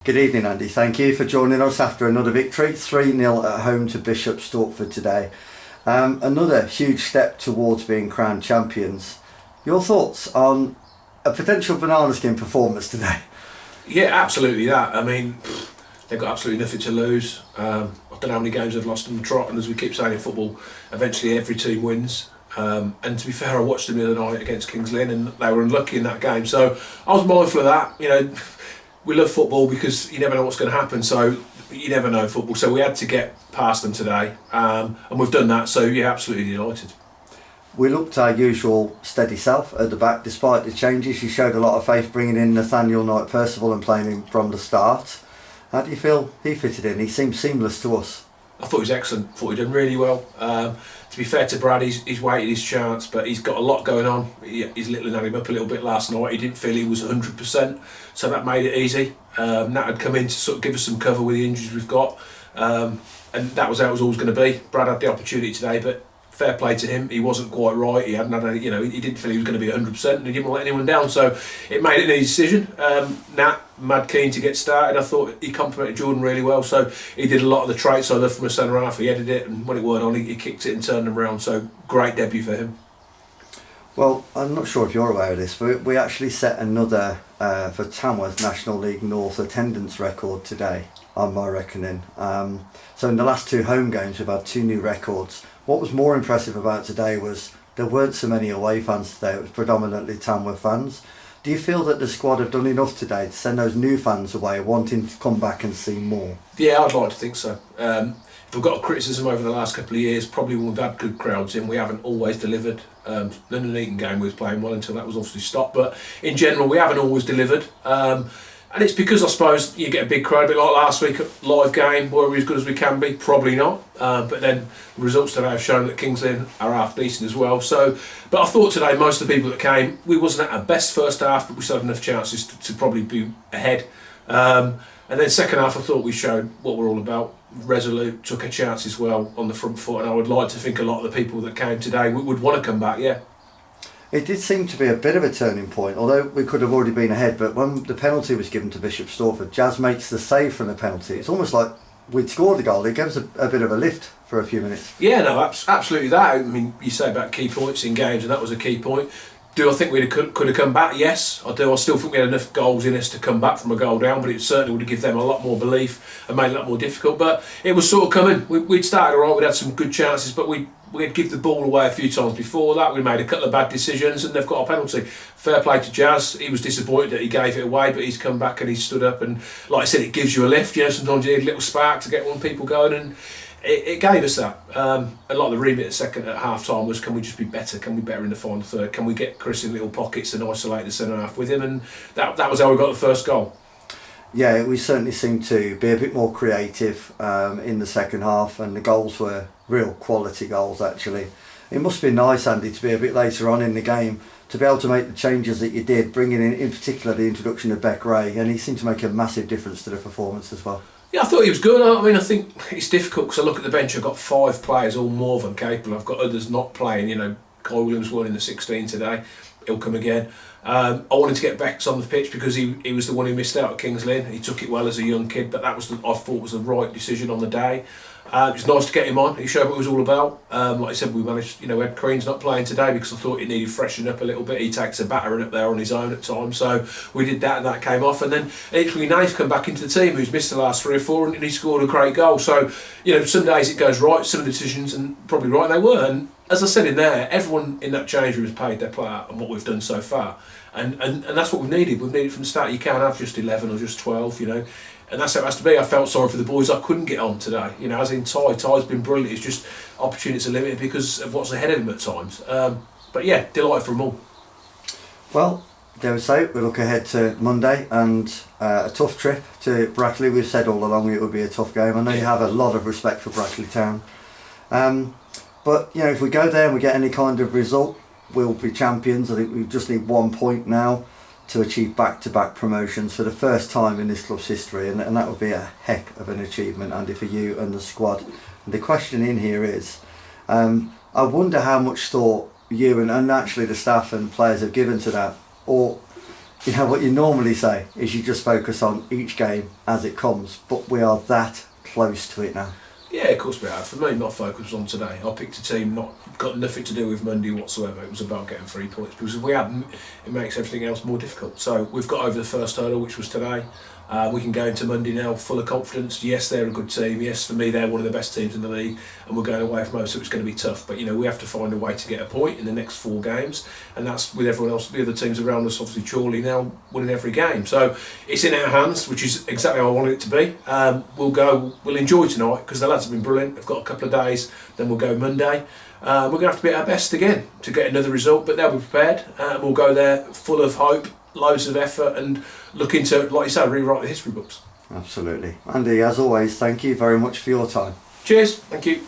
Good evening, Andy. Thank you for joining us after another victory, 3-0 at home to Bishop Stortford today. Another huge step towards being crowned champions. Your thoughts on a potential banana skin performance today? Yeah, absolutely that. I mean, they've got absolutely nothing to lose. I don't know how many games they've lost on the trot, and as we keep saying in football, eventually every team wins. And to be fair, I watched them the other night against Kings Lynn, and they were unlucky in that game. So I was mindful of that. You know, we love football because you never know what's going to happen. So you never know football. So we had to get past them today, and we've done that. So yeah, absolutely delighted. We looked our usual steady self at the back despite the changes. You showed a lot of faith bringing in Nathaniel Knight-Percival and playing him from the start. How do you feel he fitted in? He seemed seamless to us. I thought he was excellent. I thought he'd done really well. To be fair to Brad, he's waited his chance, but he's got a lot going on. He's littling at him up a little bit last night. He didn't feel he was 100%, so that made it easy. Nat had come in to sort of give us some cover with the injuries we've got, and that was how it was always going to be. Brad had the opportunity today, but fair play to him. He wasn't quite right. He hadn't had any, he didn't feel he was going to be 100%, and he didn't want to let anyone down. So it made it an easy decision. Nat, mad keen to get started. I thought he complimented Jordan really well. So he did a lot of the traits I love from a centre half. He headed it, and when it weren't on, he kicked it and turned them around. So great debut for him. Well, I'm not sure if you're aware of this, but we actually set another for Tamworth National League North attendance record today, on my reckoning. So in the last two home games, we've had two new records. What was more impressive about today was there weren't so many away fans today. It was predominantly Tamworth fans. Do you feel that the squad have done enough today to send those new fans away, wanting to come back and see more? Yeah, I'd like to think so. If we've got a criticism over the last couple of years, probably when we've had good crowds in, we haven't always delivered. The Nuneaton game we was playing well until that was obviously stopped, but in general we haven't always delivered. And it's because I suppose you get a big crowd, a bit like last week, live game, were we as good as we can be? Probably not. But then the results today have shown that Kings Lynn are half decent as well. So, but I thought today most of the people that came, we wasn't at our best first half, but we still had enough chances to probably be ahead. And then second half, I thought we showed what we're all about. Resolute, took a chance as well on the front foot, and I would like to think a lot of the people that came today would want to come back. Yeah. It did seem to be a bit of a turning point, although we could have already been ahead. But when the penalty was given to Bishop Stortford, Jazz makes the save from the penalty. It's almost like we'd scored the goal. It gave us a bit of a lift for a few minutes. Yeah, no, absolutely that. I mean, you say about key points in games, and that was a key point. Do I think we could have come back? Yes, I do. I still think we had enough goals in us to come back from a goal down, but it certainly would have given them a lot more belief and made it a lot more difficult. But it was sort of coming. We'd started all right, we'd had some good chances, but we'd give the ball away a few times before that. We made a couple of bad decisions, and they've got a penalty. Fair play to Jazz. He was disappointed that he gave it away, but he's come back and he's stood up, and like I said, it gives you a lift. Sometimes you need a little spark to get one people going, and it gave us that. A lot of the remit at half time was, can we just be better? Can we be better in the final third? Can we get Chris in little pockets and isolate the centre half with him? And that was how we got the first goal. Yeah, we certainly seemed to be a bit more creative in the second half, and the goals were real quality goals actually. It must be nice, Andy, to be a bit later on in the game to be able to make the changes that you did, bringing in particular the introduction of Brackley, and he seemed to make a massive difference to the performance as well. Yeah, I thought he was good. I mean, I think it's difficult because I look at the bench, I've got 5 players all more than capable. I've got others not playing, Kyle Williams won in the 16 today, he'll come again. I wanted to get Bex on the pitch because he was the one who missed out at Kings Lynn. He took it well as a young kid, but that was I thought was the right decision on the day. It was nice to get him on. He showed what it was all about. Like I said, we managed, we had Crean's not playing today because I thought it needed freshening up a little bit. He takes a battering up there on his own at times, so we did that and that came off. And then equally Nath come back into the team, who's missed the last 3 or 4, and he scored a great goal. So, some days it goes right, some decisions, and probably right they were. And as I said in there, everyone in that change room has paid their player on what we've done so far. And that's what we've needed. We've needed from the start. You can't have just 11 or just 12, And that's how it has to be. I felt sorry for the boys I couldn't get on today. As in Ty's been brilliant. It's just opportunities are limited because of what's ahead of him at times. But yeah, delighted for them all. Well, there we say, we look ahead to Monday and a tough trip to Brackley. We've said all along it would be a tough game. I know you have a lot of respect for Brackley Town. But, if we go there and we get any kind of result, we'll be champions. I think we just need 1 point now to achieve back-to-back promotions for the first time in this club's history, and that would be a heck of an achievement, Andy, for you and the squad. And the question in here is, I wonder how much thought you and actually the staff and players have given to that, or you know, what you normally say is you just focus on each game as it comes, but we are that close to it now. Yeah, of course we are. For me, my focus was on today. I picked a team not got nothing to do with Monday whatsoever. It was about getting 3 points, because if we hadn't, it makes everything else more difficult. So we've got over the first hurdle, which was today. We can go into Monday now full of confidence. Yes, they're a good team. Yes, for me, they're one of the best teams in the league, and we're going away from home, so it's going to be tough. But we have to find a way to get a point in the next 4 games, and that's with everyone else, the other teams around us, obviously Chorley now winning every game. So it's in our hands, which is exactly how I wanted it to be. We'll enjoy tonight because the lads have been brilliant. They've got a couple of days, then we'll go Monday. We're going to have to be at our best again to get another result, but they'll be prepared. We'll go there full of hope, loads of effort, and looking to, like you say, rewrite the history books. Absolutely. Andy, as always, thank you very much for your time. Cheers, thank you.